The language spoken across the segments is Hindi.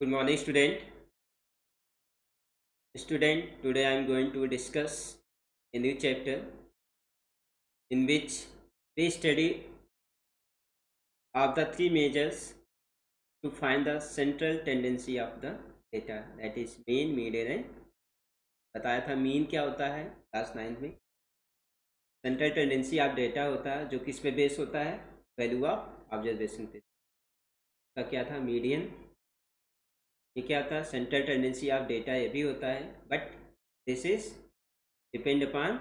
Good morning, student. Today I am going to discuss a new chapter in which we study of the three measures to find the central tendency of the data, that is mean, median and बताया था मीन क्या होता है क्लास 9 में। सेंट्रल टेंडेंसी ऑफ डेटा होता है जो किस पे बेस होता है, वैल्यू ऑफ ऑब्जर्वेशन पे। का क्या था मीडियन, ये क्या था सेंट्रल टेंडेंसी ऑफ डेटा, ये भी होता है but this is depend upon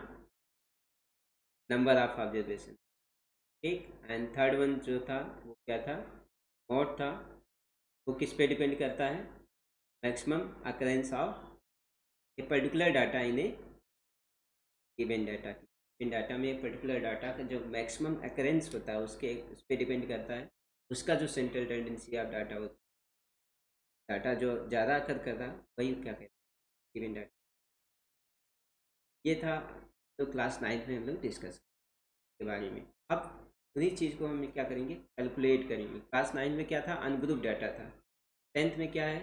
number of observation. ठीक, एंड थर्ड वन जो था वो क्या था, मोड था, वो किस पे डिपेंड करता है, maximum occurrence of a particular data in A given data. In data में एक पर्टिकुलर डाटा का जो मैक्सिमम अकरेंस होता है उसके उस पर डिपेंड करता है उसका जो सेंट्रल टेंडेंसी ऑफ डाटा होता है। डाटा जो ज़्यादा अकर करता है वही क्या कहते हैं गिवन डाटा। ये था तो क्लास 9 में हम लोग डिस्कस के बारे में। अब उन्हीं चीज़ को हम क्या करेंगे, कैलकुलेट करेंगे। क्लास 9 में क्या था, अनग्रुप डाटा था। 10th में क्या है,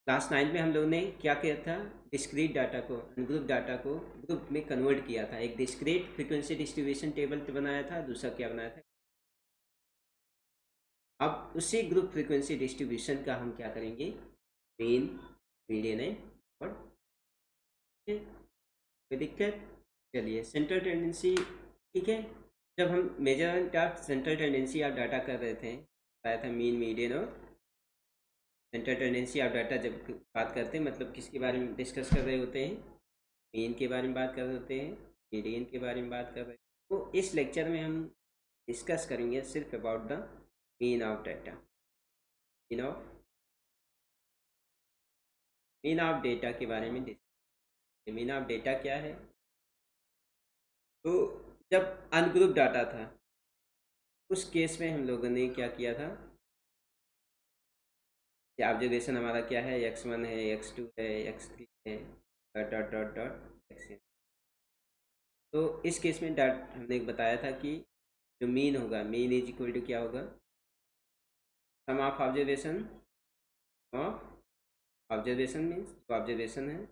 क्लास 9 में हम लोग ने क्या किया था, डिस्क्रीट डाटा को, अनग्रुप डाटा को ग्रुप में कन्वर्ट किया था। एक डिस्क्रीट फ्रीक्वेंसी डिस्ट्रीब्यूशन टेबल बनाया था, दूसरा क्या बनाया था। अब उसी ग्रुप फ्रीक्वेंसी डिस्ट्रीब्यूशन का हम क्या करेंगे, मीन, मीडियन है और कोई दिक्कत। चलिए सेंट्रल टेंडेंसी, ठीक है। जब हम measurement of central tendency of data कर रहे थे, बताया था मीन, मीडियन और सेंट्रल टेंडेंसी ऑफ डाटा। जब बात करते हैं मतलब किसके बारे में डिस्कस कर रहे होते हैं, मीन के बारे में बात कर रहे होते हैं, मीडियन के बारे में बात कर रहे हैं। तो इस लेक्चर में हम डिस्कस करेंगे सिर्फ about the mean of data, mean of data के बारे में। मीन ऑफ डेटा क्या है, तो जब अनग्रुप डाटा था उस केस में हम लोगों ने क्या किया था, ऑब्जर्वेशन हमारा क्या है, x1 है, x2 है, x3 है, dot dot dot dot xn। तो इस केस में डॉट हमने बताया था कि जो मीन होगा, मीन इज इक्वल टू क्या होगा, sum of observation of observation means जो ऑब्जर्वेशन है,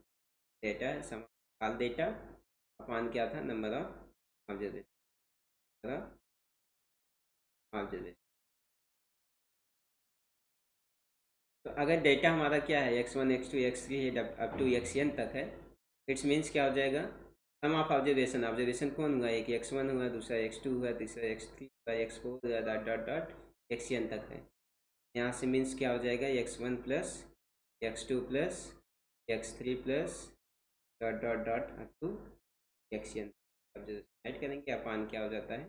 डेटा है, सम ऑल डेटा अपॉन क्या था, नंबर ऑफ ऑब्जर्वेशन, ऑब्जर्वेशन। तो अगर डेटा हमारा क्या है, x1 x2 x3 है अप टू xn तक है, इट्स मीन्स क्या हो जाएगा, सम ऑफ ऑब्जर्वेशन, ऑब्जर्वेशन कौन हुआ, एक x1 हुआ, दूसरा x2 हुआ, तीसरा x3 हुआ, x4 हुआ, डॉट डॉट डॉट xn तक है। यहाँ से मीन्स क्या हो जाएगा, x1 plus x2 plus x3 plus dot dot dot up to xn। Observation add करेंगे अपान क्या हो जाता है,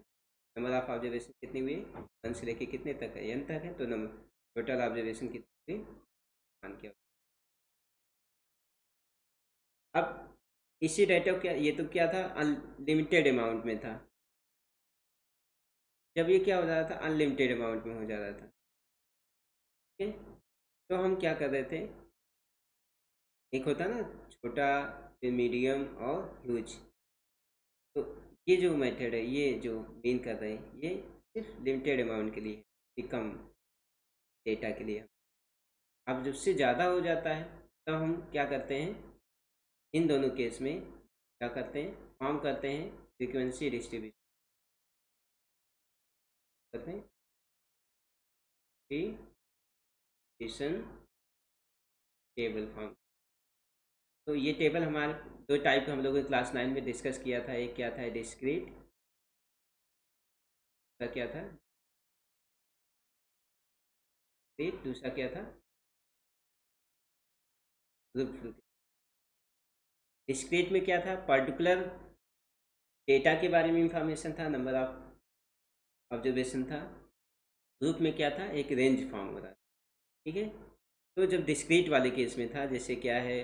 नंबर ऑफ ऑब्जर्वेशन कितनी हुई, 1 से लेके कितने तक है, n तक है, तो नंबर टोटल ऑब्जर्वेशन कितनी मान किया। अब इसी डाटा क्या, ये तो क्या था, अनलिमिटेड अमाउंट में था। जब ये क्या हो रहा था, अनलिमिटेड अमाउंट में हो जा रहा था, ठीक है। तो हम क्या कर रहे थे, एक होता ना छोटा, फिर मीडियम और ह्यूज। तो ये जो मेथड है, ये जो मीन कर रहे हैं, ये सिर्फ लिमिटेड अमाउंट के लिए है, कम डेटा के लिए। अब जब से ज़्यादा हो जाता है तब हम क्या करते हैं, इन दोनों केस में क्या करते हैं, फॉर्म करते हैं फ्रीक्वेंसी डिस्ट्रीब्यूशन, करते हैं डिस्ट्रीब्यूशन टेबल फॉर्म। तो ये टेबल हमारे दो टाइप का हम लोगों ने क्लास 9 में डिस्कस किया था। एक क्या था, डिस्क्रीट का क्या था, दूसरा क्या था, ग्रुप। डिस्क्रीट में क्या था, पर्टिकुलर डेटा के बारे में इंफॉर्मेशन था, नंबर ऑफ ऑब्जर्वेशन था। ग्रुप में क्या था, एक रेंज फॉर्म हो रहा था, ठीक है। तो जब डिस्क्रीट वाले केस में था, जैसे क्या है,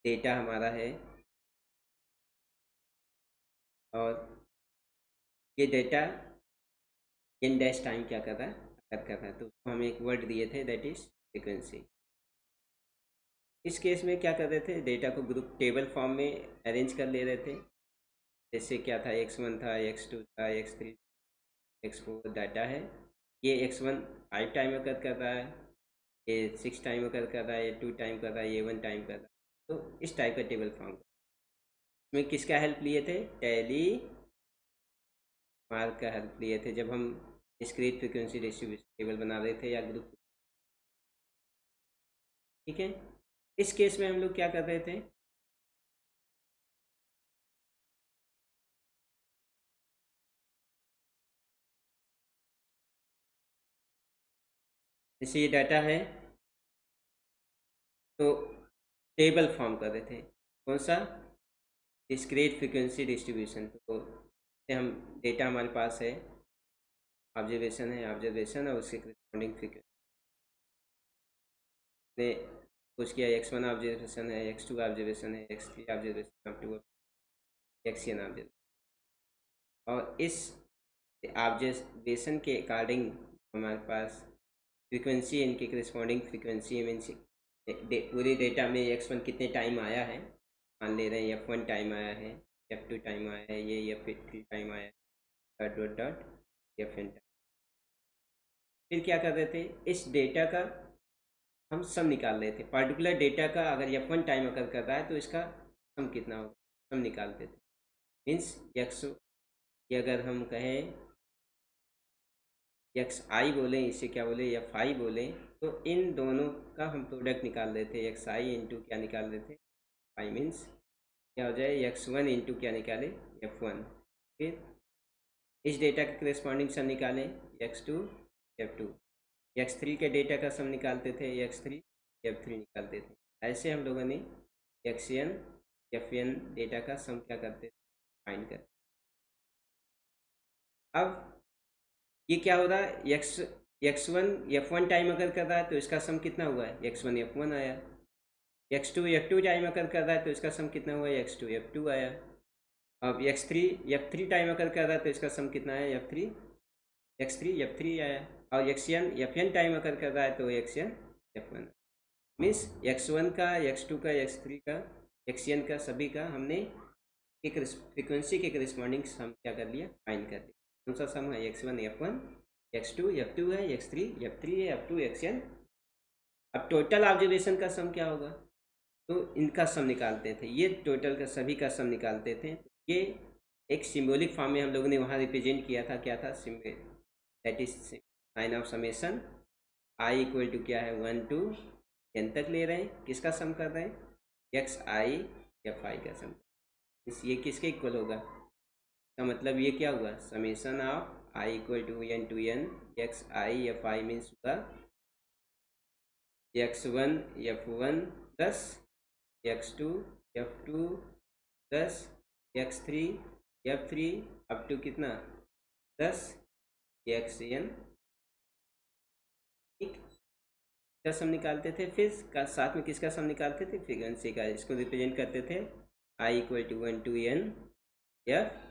डेटा हमारा है और ये डेटा इन डैश टाइम क्या कर रहा है, अकर कर रहा है, तो उसको हम एक वर्ड दिए थे, दैट इज फ्रीक्वेंसी। इस केस में क्या कर रहे थे, डेटा को ग्रुप टेबल फॉर्म में अरेंज कर ले रहे थे। जैसे क्या था, x1 था, x2 था, x3 x4 डाटा है, ये x1 5 टाइम अकर कर रहा है, ये 6 टाइम अकर कर रहा है, ये 2 टाइम कर रहा है, ये 1 टाइम कर रहा है। तो इस टाइप का टेबल फॉर्म में किसका हेल्प लिए थे? टैली मार्क का हेल्प लिए थे जब हम डिस्क्रीट फ्रीक्वेंसी डिस्ट्रीब्यूशन टेबल बना रहे थे या ग्रुप। ठीक है, इस केस में हम लोग क्या कर रहे थे? जैसे ये डाटा है तो टेबल फॉर्म कर रहे थे, कौन सा? Discrete frequency distribution. तो हम डेटा हमारे पास है, ऑब्जर्वेशन है, ऑब्जर्वेशन और उसके करस्पॉन्डिंग फ्रीक्वेंसी ने कुछ किया। x1 ऑब्जर्वेशन है, x2 ऑब्जर्वेशन है, x3 observation, up to xn observation. और इस ऑब्जर्वेशन के अकॉर्डिंग हमारे पास फ्रीक्वेंसी, इनके करस्पॉन्डिंग फ्रीक्वेंसी मीन्स पूरे डेटा में x1 कितने टाइम आया है, मान ले रहे हैं f1 टाइम आया है, f2 टाइम आया है, ये f3 टाइम आया है, dot dot dot fn time. फिर क्या कर रहे थे? इस डेटा का हम सम निकाल रहे थे। पर्टिकुलर डेटा का अगर f1 टाइम अकर कर रहा है तो इसका सम कितना होगा, सम निकालते थे। मीन्स x ये अगर हम कहें xi बोलें, इसे क्या बोले, fi बोलें, तो इन दोनों का हम प्रोडक्ट निकाल रहे थे। xi इंटू क्या निकाल रहे थे, फाई मीन्स क्या हो जाए, x1 इंटू क्या निकाले, f1। फिर इस डेटा के करस्पॉन्डिंग सम निकालें, x2 f2। x3 के डेटा का सम निकालते थे, x3 f3 निकालते थे। ऐसे हम लोगों ने xn fn डेटा का सम क्या करते थे, फाइंड करते। अब ये क्या हो रहा है, x1 f1 टाइम अगर कर रहा है तो इसका सम कितना हुआ है, x1 f1 आया। x2 f2 टाइम अगर कर रहा है तो इसका सम कितना हुआ है, x2 f2 आया। अब x3 f3 टाइम अगर कर रहा है तो इसका सम कितना है, x3 f3 आया। और xn fn टाइम अगर कर रहा है तो xn f1। मीन्स x1 का, x2 का, x3 का, xn का, सभी का हमने एक फ्रीक्वेंसी के करस्पॉन्डिंग सम क्या कर लिया, फाइंड कर लिया। कौन सा सम है, x1 f1, x2 f2 है, x3 f3 है, up to xn। अब टोटल ऑब्जर्वेशन का सम क्या होगा, तो इनका सम निकालते थे, ये टोटल का सभी का सम निकालते थे। ये एक सिंबॉलिक फॉर्म में हम लोगों ने वहाँ रिप्रेजेंट किया था, क्या था, that is sign of summation I equal to क्या है, 1 to n तक ले रहे हैं। किसका सम कर रहे हैं, xi fi का सम। ये किसके इक्वल होगा, का मतलब ये क्या हुआ, summation of i equal to n to n xi fi means होगा x1 f1 plus x2 f2 plus x3 f3 up to कितना, प्लस xn। ठीक, का सम निकालते थे। फिर का साथ में किसका सम निकालते थे, फ्रीक्वेंसी का। इसको रिप्रेजेंट करते थे i equal to 1 to n f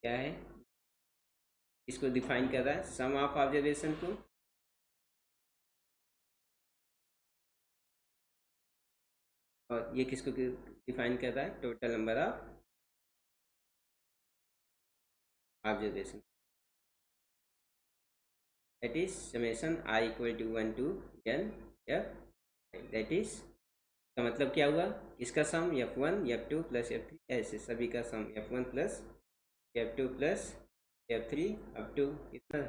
क्या है, इसको डिफाइन कर रहा है सम ऑफ ऑब्जर्वेशन को, और ये किसको डिफाइन कर रहा है, total number of observation. That is summation i equal to 1 to n f। That is का मतलब क्या हुआ, इसका सम f1 f2 प्लस f3, ऐसे सभी का sum f1 plus f2 plus f3 up to कितना,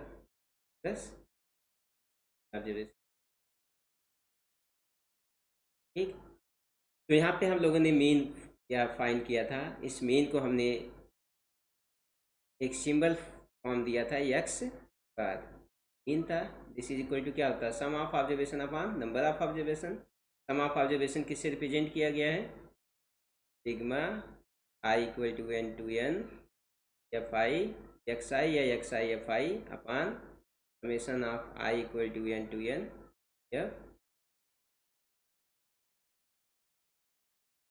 प्लस ऑब्जर्वेशन। ठीक, तो यहाँ पे हम लोगों ने मीन क्या फाइंड किया था, इस मीन को हमने एक सिंबल फॉर्म दिया था x बार, मीन था। दिस इज इक्वल टू क्या होता है, sum of observation upon number of observation. Sum of observation किससे रिप्रेजेंट किया गया है, sigma i equal to n to n fi xi या xi fi upon summation of i equal to n to n f,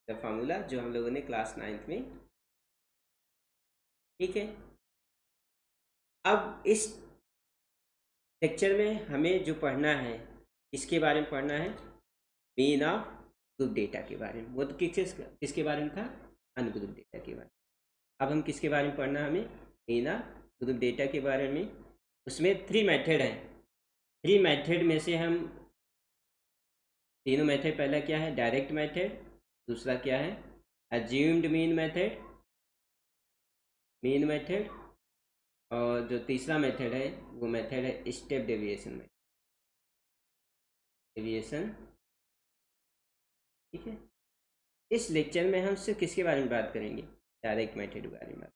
the formula जो हम लोगों ने क्लास 9th में। ठीक है, अब इस लेक्चर में हमें जो पढ़ना है, इसके बारे में पढ़ना है, मीन ऑफ ग्रुप डेटा के बारे में। वो तो किसके बारे में था, अनग्रुप डेटा के बारे में। अब हम किसके बारे में पढ़ना, हमें मीन ऑफ ग्रुप डेटा के बारे में। उसमें 3 मेथड हैं। 3 मेथड में से हम तीनों मेथड, पहला क्या है डायरेक्ट मेथड, दूसरा क्या है अज्यूम्ड मीन मेथड, और जो तीसरा मेथड है वो मेथड है स्टेप डेविएशन ठीक है। इस लेक्चर में हम सिर्फ किसके बारे में बात करेंगे, डायरेक्ट मेथड के बारे में।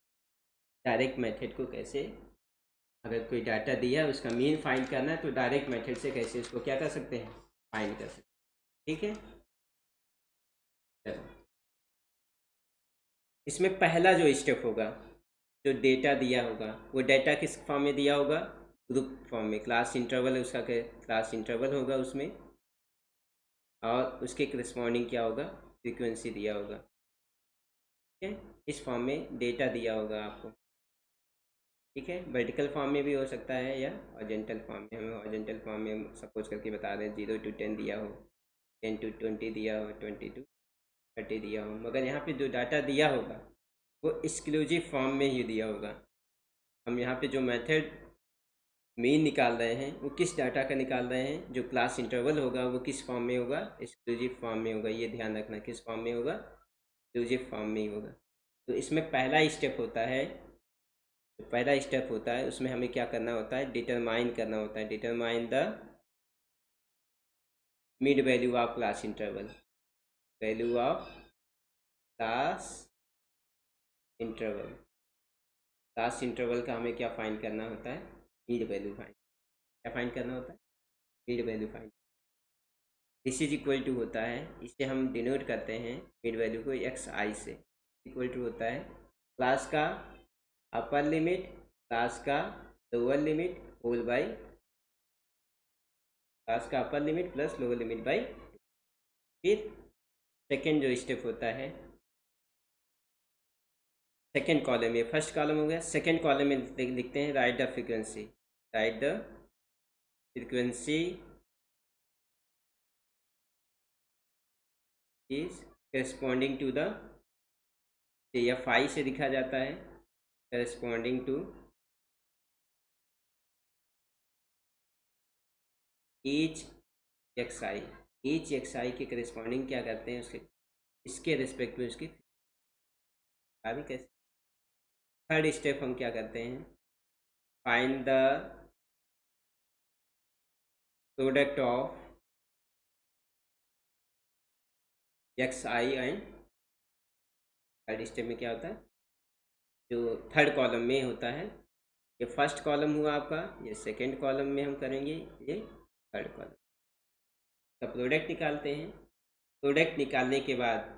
डायरेक्ट मेथड को कैसे, अगर कोई डाटा दिया है उसका मीन फाइंड करना है तो डायरेक्ट मेथड से कैसे उसको क्या कर सकते हैं, फाइंड कर सकते हैं। ठीक है, चलो इसमें पहला जो स्टेप होगा, जो डेटा दिया होगा वो डेटा किस फॉर्म में दिया होगा, ग्रुप फॉर्म में। क्लास इंटरवल है उसका, क्लास इंटरवल होगा उसमें, और उसके करस्पॉन्डिंग क्या होगा, फ्रीक्वेंसी दिया होगा। ठीक है, इस फॉर्म में डेटा दिया होगा आपको। ठीक है, वर्टिकल फॉर्म में भी हो सकता है या हॉरिजॉन्टल फॉर्म में। हमें हॉरिजॉन्टल फॉर्म में सपोज करके बता दें 0 to 10 दिया हो, 10 to 20 दिया हो, 20 to 30 दिया हो, मगर यहाँ पे जो डाटा दिया होगा वो एक्सक्लूसिव फॉर्म में ही दिया होगा। हम यहाँ पे जो मेथड मीन निकाल रहे हैं वो किस डाटा का निकाल रहे हैं, जो क्लास इंटरवल होगा वो किस फॉर्म में होगा, एक्सक्लूसिव फॉर्म में होगा। ये ध्यान रखना, किस फॉर्म में होगा, एक्सक्लूसिव फॉर्म में ही होगा। तो इसमें पहला स्टेप होता है, तो पहला स्टेप होता है उसमें हमें क्या करना होता है, डिटरमाइन करना होता है, determine the mid value of class interval, value of class interval. Class interval का हमें क्या फाइंड करना होता है, मिड वैल्यू फाइंड। क्या फाइंड करना होता है, mid value find. This is equal to होता है, इससे हम डिनोट करते हैं मिड वैल्यू को एक्स आई से। इक्वल टू होता है क्लास का अपर लिमिट, क्लास का lower limit whole by class का upper limit plus lower limit by. फिर सेकेंड जो स्टेप होता है, सेकेंड कॉलम, ये फर्स्ट कॉलम हो गया, सेकेंड कॉलम में लिखते हैं right the frequency, right the frequency is corresponding to the, या फाई से लिखा जाता है, corresponding to each x i. Each x i के करस्पॉन्डिंग क्या करते हैं, उसके इसके रिस्पेक्ट में उसकी अभी कैसे। थर्ड स्टेप हम क्या करते हैं, find the product of x I and. Third step में क्या होता है, जो थर्ड कॉलम में होता है, ये फर्स्ट कॉलम हुआ आपका, ये सेकेंड कॉलम में हम करेंगे, ये थर्ड कॉलम का प्रोडक्ट निकालते हैं। प्रोडक्ट निकालने के बाद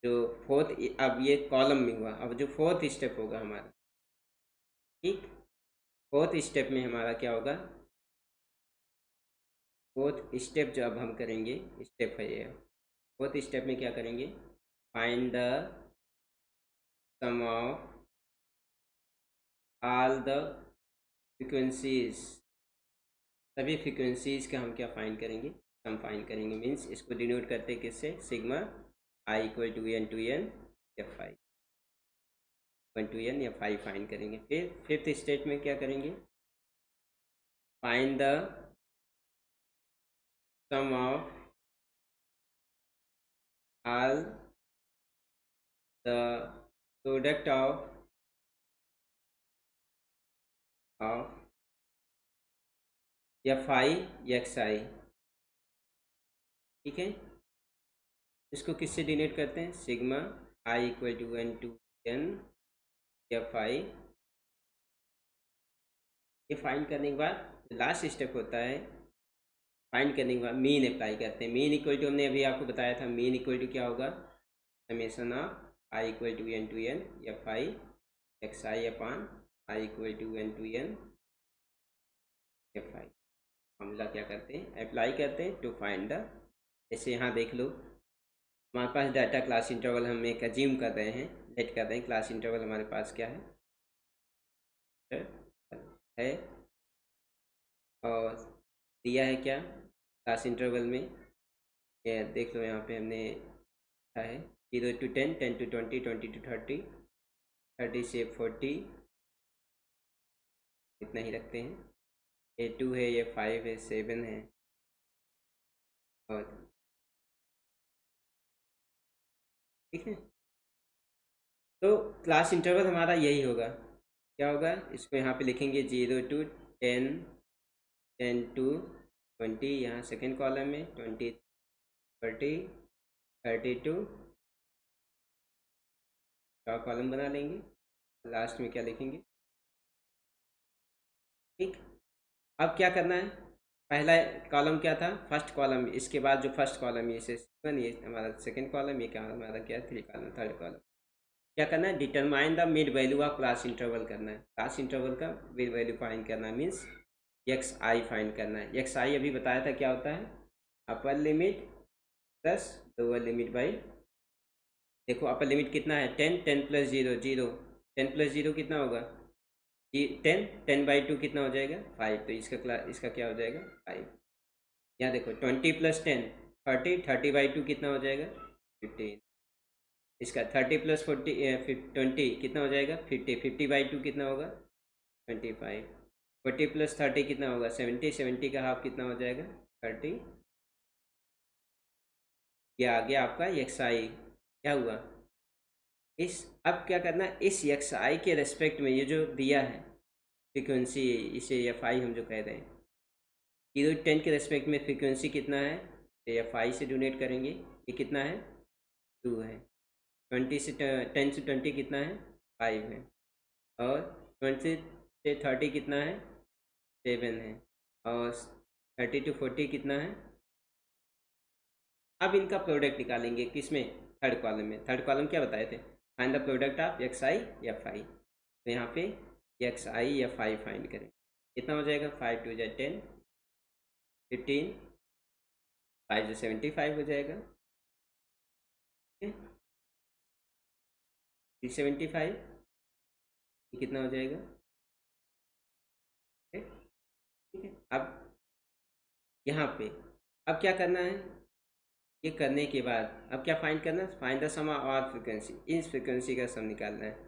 जो फोर्थ, अब ये कॉलम में हुआ, अब जो फोर्थ स्टेप होगा हमारा, ठीक, फोर्थ स्टेप में हमारा क्या होगा, फोर्थ स्टेप जो अब हम करेंगे स्टेप है ये, फोर्थ स्टेप में क्या करेंगे, find the sum of all the frequencies, सभी फ्रीक्वेंसीज का हम क्या फाइंड करेंगे, हम फाइंड करेंगे। मीन्स इसको डिनोट करते हैं किससे, sigma i equal to n to n f i, one to n f i find करेंगे। फिर फिफ्थ स्टेप में क्या करेंगे, find the sum of all the product of f I x i. ठीक है, इसको किससे डिनोट करते हैं, sigma i equal to n to n f i. ये फाइंड करने के बाद लास्ट स्टेप होता है, फाइंड करने के बाद मीन अप्लाई करते हैं। मीन इक्वल टू हमने अभी आपको बताया था, मीन इक्वल टू क्या होगा, summation of i equal to n f I x i upon i equal to n f i. Formula क्या करते हैं, अप्लाई करते हैं टू फाइंड द। जैसे यहाँ देख लो, हमारे पास डाटा क्लास इंटरवल हम एक अज्यूम कर रहे हैं, लेट कर रहे हैं, क्लास इंटरवल हमारे पास क्या है और दिया है क्या क्लास इंटरवल में, ये देख लो यहाँ पे हमने लिखा है 0 to 10, 10 to 20, 20 to 30, 30 से 40, इतना ही रखते हैं। ये 2 है, ये 5 है, 7 है और ठीक है। तो क्लास इंटरवल हमारा यही होगा, क्या होगा, इसको यहाँ पे लिखेंगे 0 to 10, 10 to 20, यहाँ सेकेंड कॉलम में 20, 30, 30 to कॉलम बना लेंगे, लास्ट में क्या लिखेंगे। ठीक, अब क्या करना है, पहला कॉलम क्या था, फर्स्ट कॉलम, इसके बाद जो फर्स्ट कॉलम ये से ये हमारा सेकेंड कॉलम, ये क्या हमारा क्या थ्री कॉलम, थर्ड कॉलम। क्या करना है, determine the mid value of class interval करना है, क्लास इंटरवल का मिड वैल्यू फाइंड करना है, मीन्स एक्स आई फाइंड करना है। एक्स आई अभी बताया था क्या होता है, upper limit plus lower limit by, देखो अपर लिमिट कितना है 10, 10 प्लस 0 0, 10 प्लस 0 कितना होगा 10, 10/2 कितना हो जाएगा 5, तो इसका क्या हो जाएगा 5। यहाँ देखो 20 प्लस 10 30, 30/2 कितना हो जाएगा 15, इसका 30 प्लस 20 कितना हो जाएगा 50, 50/2 कितना होगा 25, 40 प्लस 30 कितना होगा 70, 70 का हाफ कितना हो जाएगा 30। ये आ गया आपका एक्स आई, क्या हुआ इस, अब क्या करना है, इस एक्स आई के रेस्पेक्ट में ये जो दिया है फ्रीक्वेंसी, इसे एफ आई हम जो कह रहे हैं, 0 to 10 के रेस्पेक्ट में फ्रीक्वेंसी कितना है, तो एफ आई से डोनेट करेंगे, ये कितना है 2 है, 20 से 10 से 20 कितना है 5 है, और 20 से 30 कितना है 7 है, और 30 to 40 कितना है। अब इनका प्रोडक्ट निकालेंगे किसमें, थर्ड कॉलम में। थर्ड कॉलम क्या बताए थे, find the product of x I F I, तो यहाँ पे x I F i find करें, कितना हो जाएगा 5 2 जा 10, 15, 5 से 75 हो जाएगा, ठीक है 375, ये कितना हो जाएगा, ठीक है। अब यहाँ पे अब क्या करना है, ये करने के बाद अब क्या फाइंड करना है, find the sum of frequency, इस फ्रिक्वेंसी का सम निकालना है।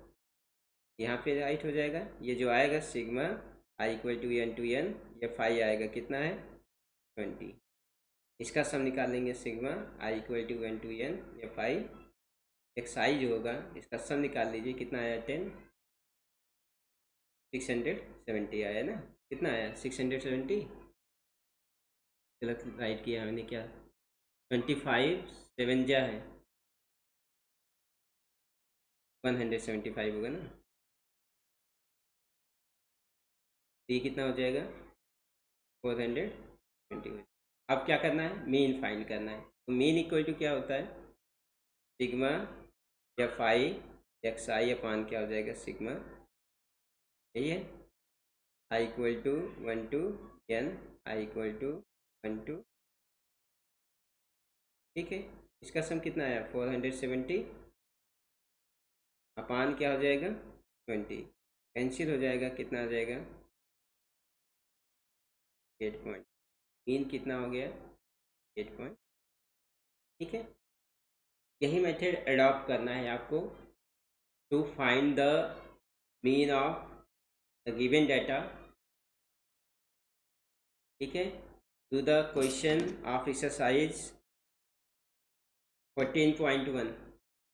यहाँ पे राइट हो जाएगा, ये जो आएगा sigma i equal to n to n, ये फाई आएगा कितना है 20, इसका सम निकालेंगे sigma i equal to n to n, ये फाई एक्स आई जो होगा इसका सम निकाल लीजिए, कितना आया 10, 670 आया ना, कितना आया 670, गलत राइट किया मैंने क्या, 25 7 जा है 175 होगा ना, ये कितना हो जाएगा 420। अब क्या करना है, मीन फाइंड करना है, तो मीन इक्वल टू क्या होता है sigma F I x I upon क्या हो जाएगा सिग्मा, यही है I equal to 1 to n, I equal to 1 to, ठीक है। इसका सम कितना आया 470 अपान क्या हो जाएगा 20, कैंसिल हो जाएगा, कितना आ जाएगा 8 पॉइंट, मीन कितना हो गया 8 पॉइंट, ठीक है। यही मेथड अडॉप्ट करना है आपको to find the mean of the given data, ठीक है। To the question of exercise 14.1,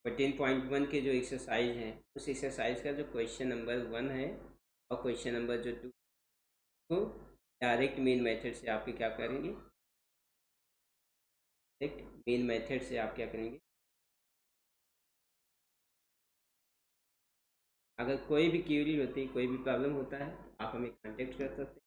14.1 के जो एक्सरसाइज हैं उस एक्सरसाइज का जो क्वेश्चन नंबर 1 है और क्वेश्चन नंबर जो 2 को डायरेक्ट मीन मेथड से आपके क्या करेंगे, डायरेक्ट मीन मेथड से आप क्या करेंगे, अगर कोई भी क्यूरी होती है, कोई भी प्रॉब्लम होता है, आप हमें कांटेक्ट कर सकते हैं।